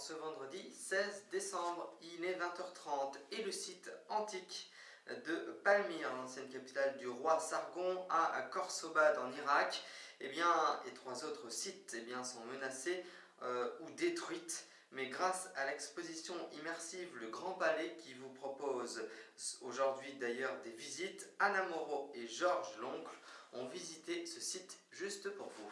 ce vendredi 16 décembre, il est 20h30 et le site antique de Palmyre, l'ancienne capitale du roi Sargon, à Khorsobad en Irak, et 3 autres sites sont menacés ou détruites. Mais grâce à l'exposition immersive Le Grand Palais qui vous propose aujourd'hui d'ailleurs des visites, Anna Moreau et Georges L'Oncle ont visité ce site juste pour vous.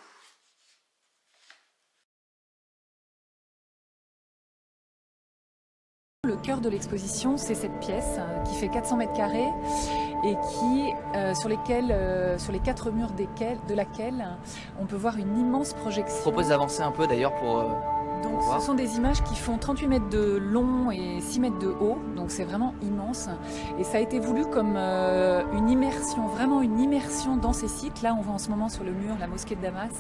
Le cœur de l'exposition, c'est cette pièce qui fait 400 mètres carrés et sur les 4 murs de laquelle on peut voir une immense projection. Je propose d'avancer un peu d'ailleurs pour Donc voir. Ce sont des images qui font 38 mètres de long et 6 mètres de haut, donc c'est vraiment immense. Et ça a été voulu comme une immersion, vraiment une immersion dans ces sites. Là on voit en ce moment sur le mur la mosquée de Damas,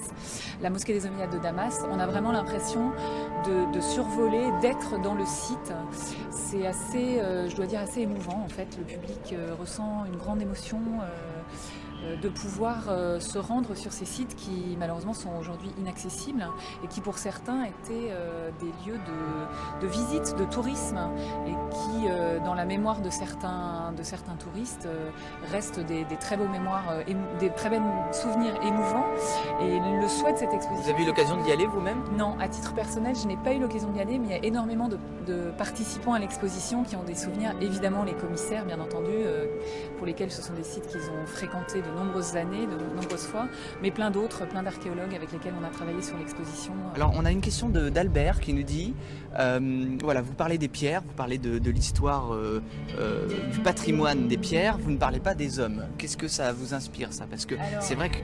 la mosquée des Omeyyades de Damas. On a vraiment l'impression de survoler, d'être dans le site. C'est assez, je dois dire, assez émouvant en fait. Le public ressent une grande émotion de pouvoir se rendre sur ces sites qui malheureusement sont aujourd'hui inaccessibles et qui pour certains étaient des lieux de visite, de tourisme et qui dans la mémoire de certains touristes restent des très beaux mémoires, des très beaux souvenirs émouvants. Et le souhait de cette exposition... Vous avez eu l'occasion d'y aller vous-même? Non, à titre personnel, je n'ai pas eu l'occasion d'y aller, mais il y a énormément de participants à l'exposition qui ont des souvenirs, évidemment les commissaires bien entendu, pour lesquels ce sont des sites qu'ils ont fréquentés de nombreuses années, de nombreuses fois, mais plein d'autres, plein d'archéologues avec lesquels on a travaillé sur l'exposition. Alors on a une question d'Albert qui nous dit, voilà, vous parlez des pierres, vous parlez de l'histoire du patrimoine des pierres, vous ne parlez pas des hommes. Qu'est-ce que ça vous inspire ça? Parce que c'est vrai que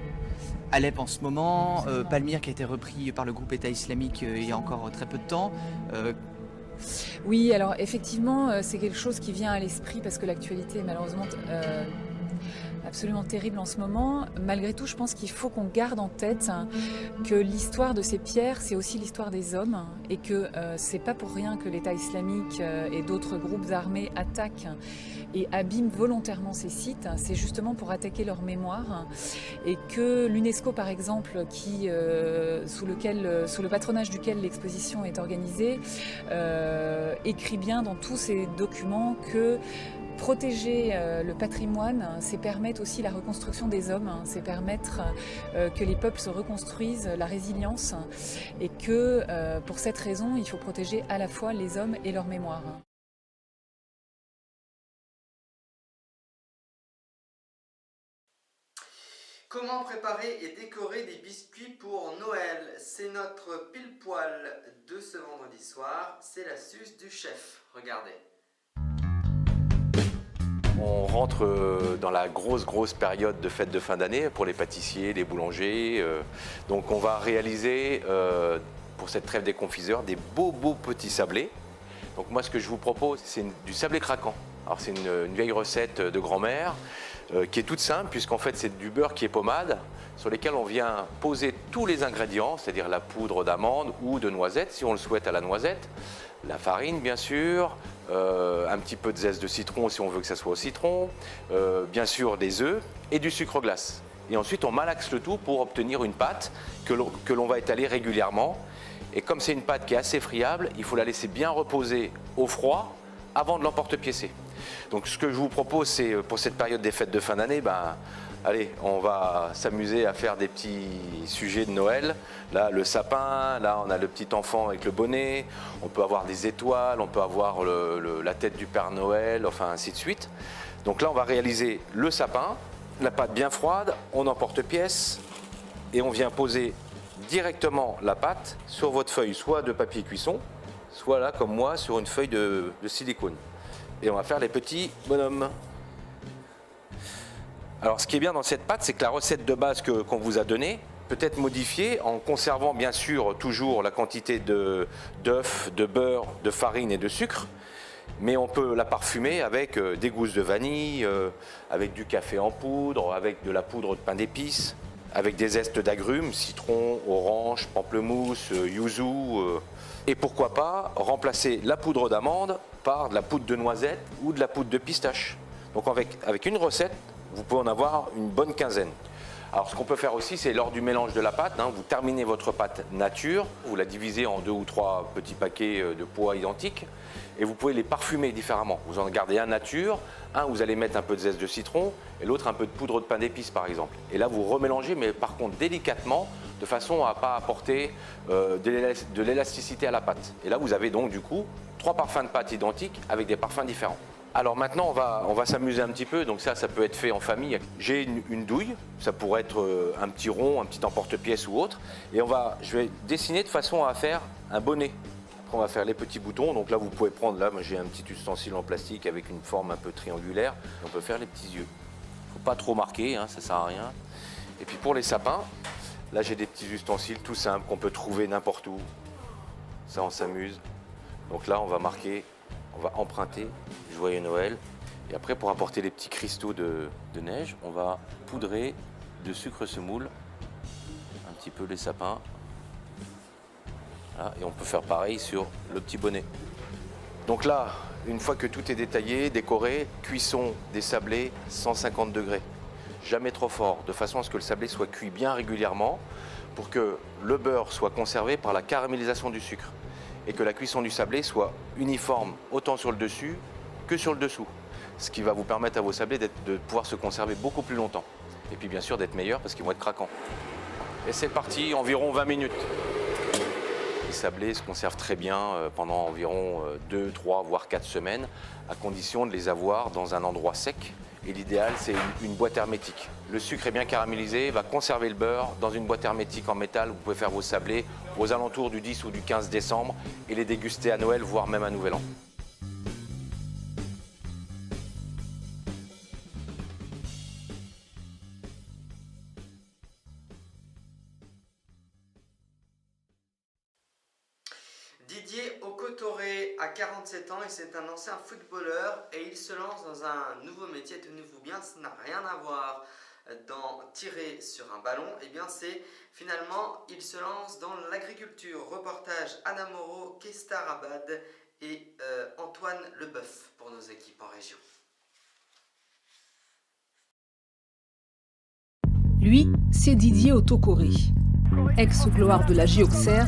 Alep en ce moment, Palmyre qui a été repris par le groupe État islamique il y a encore très peu de temps. Oui, alors effectivement, c'est quelque chose qui vient à l'esprit parce que l'actualité est malheureusement absolument terrible en ce moment. Malgré tout, je pense qu'il faut qu'on garde en tête que l'histoire de ces pierres, c'est aussi l'histoire des hommes et que c'est pas pour rien que l'État islamique et d'autres groupes armés attaquent et abîment volontairement ces sites. C'est justement pour attaquer leur mémoire et que l'UNESCO, par exemple, sous le patronage duquel l'exposition est organisée, écrit bien dans tous ces documents que protéger le patrimoine, c'est permettre aussi la reconstruction des hommes, c'est permettre que les peuples se reconstruisent, la résilience, et que pour cette raison, il faut protéger à la fois les hommes et leur mémoire. Comment préparer et décorer des biscuits pour Noël? C'est notre pile-poil de ce vendredi soir, c'est l'astuce du chef. Regardez. On rentre dans la grosse période de fête de fin d'année pour les pâtissiers, les boulangers. Donc on va réaliser pour cette trêve des confiseurs des beaux petits sablés. Donc moi ce que je vous propose c'est du sablé craquant. Alors c'est une vieille recette de grand-mère qui est toute simple puisqu'en fait c'est du beurre qui est pommade sur lesquels on vient poser tous les ingrédients, c'est-à-dire la poudre d'amande ou de noisette si on le souhaite à la noisette, la farine bien sûr, un petit peu de zeste de citron si on veut que ça soit au citron, bien sûr des œufs et du sucre glace. Et ensuite on malaxe le tout pour obtenir une pâte que l'on va étaler régulièrement. Et comme c'est une pâte qui est assez friable, il faut la laisser bien reposer au froid avant de l'emporte-piécer. Donc ce que je vous propose, c'est pour cette période des fêtes de fin d'année, allez, on va s'amuser à faire des petits sujets de Noël. Là, le sapin, là, on a le petit enfant avec le bonnet, on peut avoir des étoiles, on peut avoir la tête du Père Noël, enfin ainsi de suite. Donc là, on va réaliser le sapin, la pâte bien froide, on emporte-pièce et on vient poser directement la pâte sur votre feuille, soit de papier cuisson, soit là, comme moi, sur une feuille de silicone. Et on va faire les petits bonhommes. Alors ce qui est bien dans cette pâte, c'est que la recette de base qu'on vous a donnée peut être modifiée en conservant bien sûr toujours la quantité d'œufs, de beurre, de farine et de sucre. Mais on peut la parfumer avec des gousses de vanille, avec du café en poudre, avec de la poudre de pain d'épices, avec des zestes d'agrumes, citron, orange, pamplemousse, yuzu. Et pourquoi pas remplacer la poudre d'amande par de la poudre de noisette ou de la poudre de pistache. Donc avec une recette, vous pouvez en avoir une bonne quinzaine. Alors ce qu'on peut faire aussi, c'est lors du mélange de la pâte, vous terminez votre pâte nature, vous la divisez en 2 ou 3 petits paquets de poids identiques et vous pouvez les parfumer différemment. Vous en gardez un nature, un vous allez mettre un peu de zeste de citron et l'autre un peu de poudre de pain d'épices par exemple. Et là vous remélangez, mais par contre délicatement, de façon à ne pas apporter de l'élasticité à la pâte. Et là vous avez donc du coup 3 parfums de pâte identiques avec des parfums différents. Alors maintenant, on va s'amuser un petit peu, donc ça peut être fait en famille. J'ai une douille, ça pourrait être un petit rond, un petit emporte-pièce ou autre. Et je vais dessiner de façon à faire un bonnet. Après, on va faire les petits boutons. Donc là, vous pouvez prendre, là, moi j'ai un petit ustensile en plastique avec une forme un peu triangulaire. On peut faire les petits yeux. Il ne faut pas trop marquer, ça ne sert à rien. Et puis pour les sapins, là j'ai des petits ustensiles tout simples qu'on peut trouver n'importe où. Ça, on s'amuse. Donc là, on va marquer, on va emprunter Joyeux Noël. Et après, pour apporter les petits cristaux de neige, on va poudrer de sucre semoule un petit peu les sapins. Voilà, et on peut faire pareil sur le petit bonnet. Donc là, une fois que tout est détaillé, décoré, cuisson des sablés 150 degrés. Jamais trop fort, de façon à ce que le sablé soit cuit bien régulièrement pour que le beurre soit conservé par la caramélisation du sucre et que la cuisson du sablé soit uniforme autant sur le dessus que sur le dessous. Ce qui va vous permettre à vos sablés de pouvoir se conserver beaucoup plus longtemps. Et puis bien sûr d'être meilleurs parce qu'ils vont être craquants. Et c'est parti, environ 20 minutes. Les sablés se conservent très bien pendant environ 2, 3, voire 4 semaines, à condition de les avoir dans un endroit sec. Et l'idéal, c'est une boîte hermétique. Le sucre est bien caramélisé, va conserver le beurre dans une boîte hermétique en métal. Vous pouvez faire vos sablés aux alentours du 10 ou du 15 décembre et les déguster à Noël, voire même à Nouvel An. Didier Okotoré a 47 ans et c'est un ancien footballeur et il se lance dans un nouveau métier. Tenez-vous bien, ça n'a rien à voir dans tirer sur un ballon. Et bien c'est finalement, il se lance dans l'agriculture. Reportage Anna Moreau, Kestar Abad et Antoine Leboeuf pour nos équipes en région. Lui, c'est Didier Otokoré, ex-gloire de la Auxerre,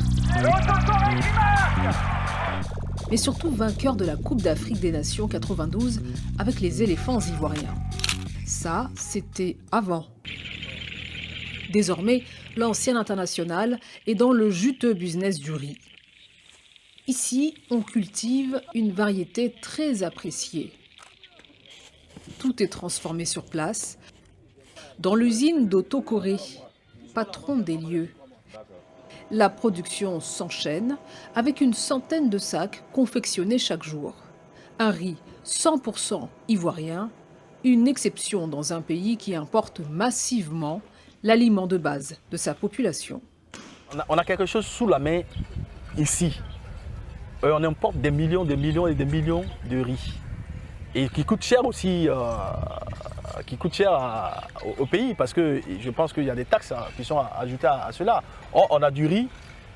mais surtout vainqueur de la Coupe d'Afrique des Nations 92 avec les éléphants ivoiriens. Ça, c'était avant. Désormais, l'ancien international est dans le juteux business du riz. Ici, on cultive une variété très appréciée. Tout est transformé sur place, dans l'usine d'Otokoré, patron des lieux. La production s'enchaîne avec une centaine de sacs confectionnés chaque jour. Un riz 100% ivoirien, une exception dans un pays qui importe massivement l'aliment de base de sa population. On a quelque chose sous la main ici. On importe des millions et des millions de riz. Et qui coûte cher aussi au pays parce que je pense qu'il y a des taxes qui sont ajoutées à cela. Or, on a du riz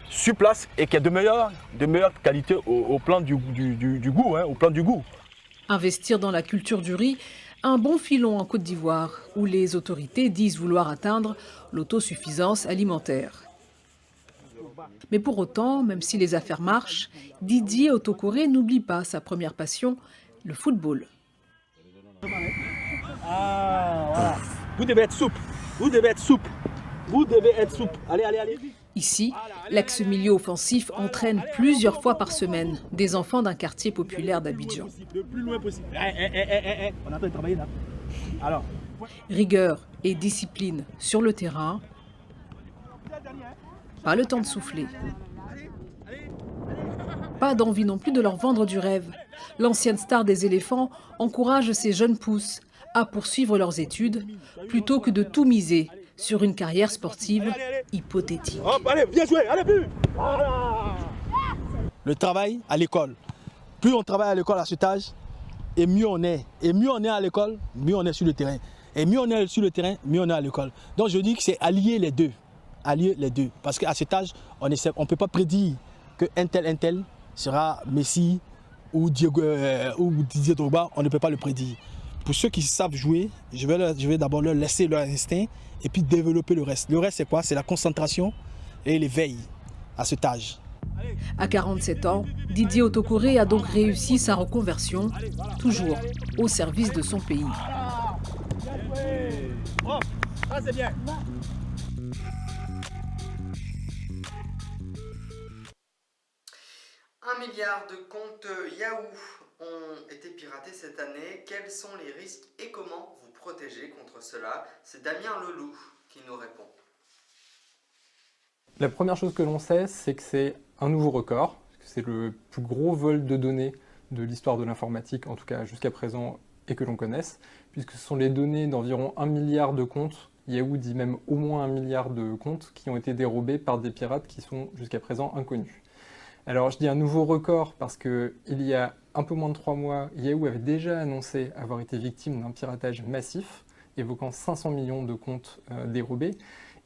sur place et qui est de meilleure qualité au plan du goût, au plan du goût. Investir dans la culture du riz, un bon filon en Côte d'Ivoire où les autorités disent vouloir atteindre l'autosuffisance alimentaire. Mais pour autant, même si les affaires marchent, Didier Otokoré n'oublie pas sa première passion, le football. Voilà. Vous devez être souple. Allez. Ici, l'ex-milieu offensif entraîne plusieurs fois par semaine des enfants d'un quartier populaire d'Abidjan. Le plus loin possible. On est en train de travailler là. Alors. Rigueur et discipline sur le terrain. Pas le temps de souffler. Pas d'envie non plus de leur vendre du rêve. L'ancienne star des éléphants encourage ces jeunes pousses à poursuivre leurs études plutôt que de tout miser sur une carrière sportive hypothétique. Hop, allez, bien joué, allez plus. Voilà. Le travail à l'école. Plus on travaille à l'école à cet âge, et mieux on est. Et mieux on est à l'école, mieux on est sur le terrain. Et mieux on est sur le terrain, mieux on est à l'école. Donc je dis que c'est allier les deux. Allier les deux. Parce qu'à cet âge, on ne peut pas prédire qu'un tel sera Messi ou Didier Drogba. On ne peut pas le prédire. Pour ceux qui savent jouer, je vais d'abord leur laisser leur instinct et puis développer le reste. Le reste, c'est quoi? C'est la concentration et l'éveil à cet âge. À 47 ans, Didier Otokoré a donc réussi sa reconversion, toujours au service de son pays. C'est bien. 1 milliard de comptes Yahoo ont été piratés cette année. Quels sont les risques et comment vous protéger contre cela? C'est Damien Leloup qui nous répond. La première chose que l'on sait, c'est que c'est un nouveau record. C'est le plus gros vol de données de l'histoire de l'informatique, en tout cas jusqu'à présent, et que l'on connaisse, puisque ce sont les données d'environ 1 milliard de comptes. Yahoo dit même au moins 1 milliard de comptes qui ont été dérobés par des pirates qui sont jusqu'à présent inconnus. Alors je dis un nouveau record parce qu'il y a un peu moins de 3 mois, Yahoo avait déjà annoncé avoir été victime d'un piratage massif, évoquant 500 millions de comptes dérobés.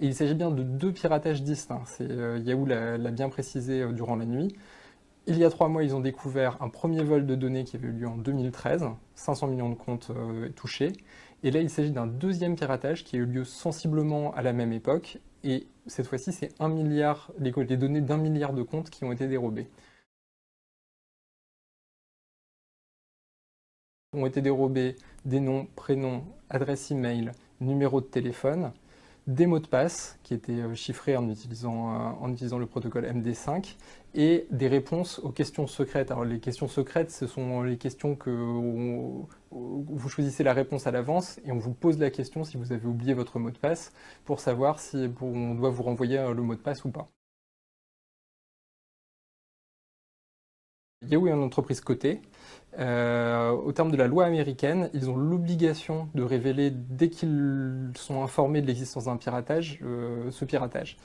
Et il s'agit bien de 2 piratages distincts. Yahoo l'a bien précisé durant la nuit. Il y a 3 mois, ils ont découvert un premier vol de données qui avait eu lieu en 2013, 500 millions de comptes touchés. Et là, il s'agit d'un deuxième piratage qui a eu lieu sensiblement à la même époque. Et cette fois-ci, c'est 1 milliard, les données d'1 milliard de comptes qui ont été dérobées. Ont été dérobés des noms, prénoms, adresses e-mail, numéros de téléphone, des mots de passe qui étaient chiffrés en utilisant le protocole MD5 et des réponses aux questions secrètes. Alors les questions secrètes, ce sont les questions que vous choisissez la réponse à l'avance et on vous pose la question si vous avez oublié votre mot de passe pour savoir si on doit vous renvoyer le mot de passe ou pas. Yahoo est une entreprise cotée. Au terme de la loi américaine, ils ont l'obligation de révéler, dès qu'ils sont informés de l'existence d'un piratage, ce piratage.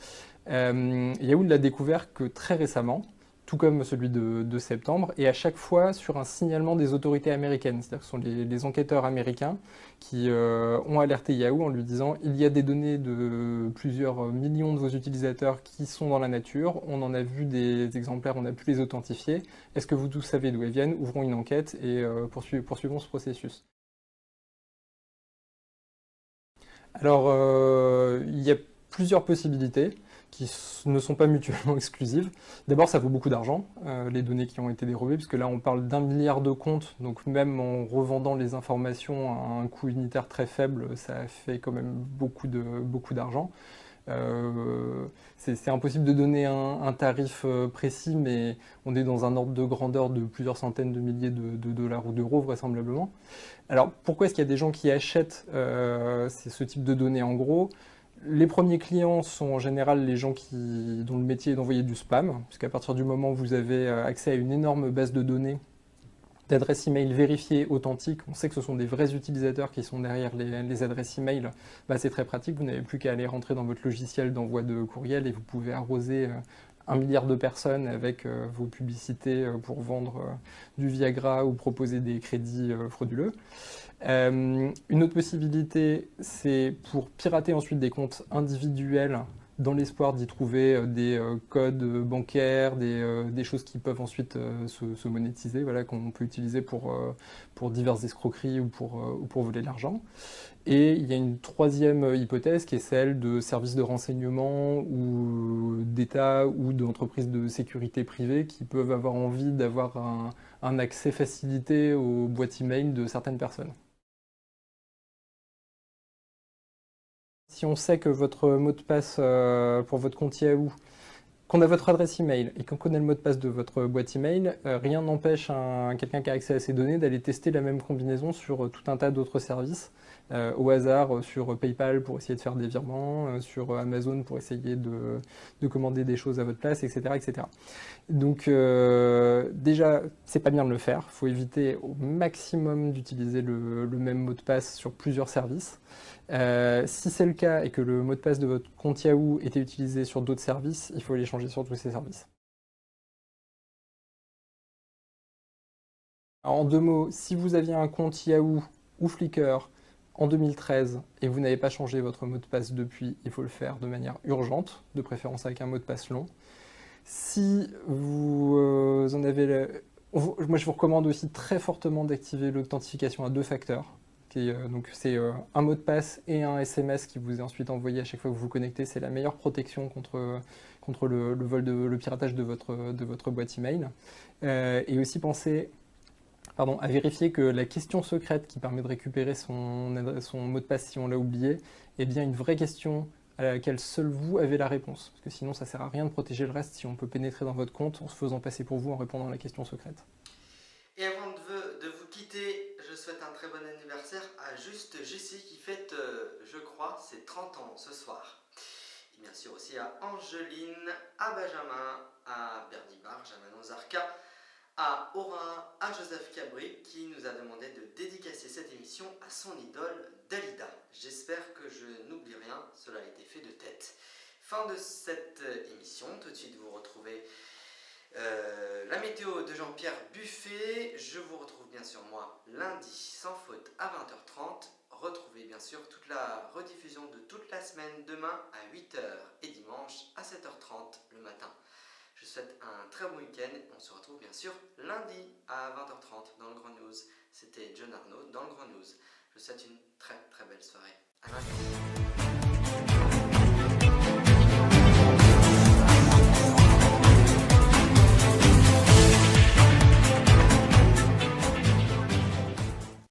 Yahoo l'a découvert que très récemment, tout comme celui de septembre, et à chaque fois sur un signalement des autorités américaines. C'est-à-dire que ce sont les enquêteurs américains qui ont alerté Yahoo en lui disant « Il y a des données de plusieurs millions de vos utilisateurs qui sont dans la nature, on en a vu des exemplaires, on a pu les authentifier. Est-ce que vous savez d'où elles viennent? Ouvrons une enquête et poursuivons ce processus. » Alors, il y a plusieurs possibilités qui ne sont pas mutuellement exclusives. D'abord, ça vaut beaucoup d'argent, les données qui ont été dérobées, puisque là, on parle d'1 milliard de comptes, donc même en revendant les informations à un coût unitaire très faible, ça fait quand même beaucoup d'argent. C'est impossible de donner un tarif précis, mais on est dans un ordre de grandeur de plusieurs centaines de milliers de dollars ou d'euros, vraisemblablement. Alors, pourquoi est-ce qu'il y a des gens qui achètent ce type de données en gros? Les premiers clients sont en général les gens dont le métier est d'envoyer du spam, puisqu'à partir du moment où vous avez accès à une énorme base de données d'adresses email vérifiées, authentiques, on sait que ce sont des vrais utilisateurs qui sont derrière les adresses email, c'est très pratique, vous n'avez plus qu'à aller rentrer dans votre logiciel d'envoi de courriel et vous pouvez arroser 1 milliard de personnes avec vos publicités pour vendre du Viagra ou proposer des crédits frauduleux. Une autre possibilité, c'est pour pirater ensuite des comptes individuels dans l'espoir d'y trouver des codes bancaires, des choses qui peuvent ensuite se monétiser, voilà, qu'on peut utiliser pour diverses escroqueries ou pour voler de l'argent. Et il y a une troisième hypothèse qui est celle de services de renseignement ou d'État ou d'entreprises de sécurité privée qui peuvent avoir envie d'avoir un accès facilité aux boîtes email de certaines personnes. Si on sait que votre mot de passe pour votre compte Yahoo, qu'on a votre adresse email et qu'on connaît le mot de passe de votre boîte email, rien n'empêche quelqu'un qui a accès à ces données d'aller tester la même combinaison sur tout un tas d'autres services, au hasard sur PayPal pour essayer de faire des virements, sur Amazon pour essayer de commander des choses à votre place, etc. etc. Donc déjà, c'est pas bien de le faire, il faut éviter au maximum d'utiliser le même mot de passe sur plusieurs services. Si c'est le cas et que le mot de passe de votre compte Yahoo était utilisé sur d'autres services, il faut les changer sur tous ces services. Alors, en 2 mots, si vous aviez un compte Yahoo ou Flickr en 2013 et vous n'avez pas changé votre mot de passe depuis, il faut le faire de manière urgente, de préférence avec un mot de passe long. Si vous en avez... Moi, je vous recommande aussi très fortement d'activer l'authentification à 2 facteurs. Donc c'est un mot de passe et un SMS qui vous est ensuite envoyé à chaque fois que vous vous connectez. C'est la meilleure protection contre le piratage de votre boîte email. Et aussi pensez à vérifier que la question secrète qui permet de récupérer son mot de passe si on l'a oublié est bien une vraie question à laquelle seul vous avez la réponse. Parce que sinon ça ne sert à rien de protéger le reste si on peut pénétrer dans votre compte en se faisant passer pour vous en répondant à la question secrète. Et avant de vous quitter, je souhaite un très bon anniversaire à Juste Jessie qui fête, je crois, ses 30 ans ce soir. Et bien sûr aussi à Angeline, à Benjamin, à Berdibar, Germano Zarka, à Aura, à Joseph Cabri qui nous a demandé de dédicacer cette émission à son idole Dalida. J'espère que je n'oublie rien, cela a été fait de tête. Fin de cette émission, tout de suite vous retrouvez la météo de Jean-Pierre Buffet. Je vous retrouve bien sûr moi lundi sans faute à 20h30. Retrouvez bien sûr toute la rediffusion de toute la semaine demain à 8h et dimanche à 7h30 le matin. Je vous souhaite un très bon week-end. On se retrouve bien sûr lundi à 20h30 dans le Grand News. C'était John Arnaud dans le Grand News. Je vous souhaite une très très belle soirée. À lundi.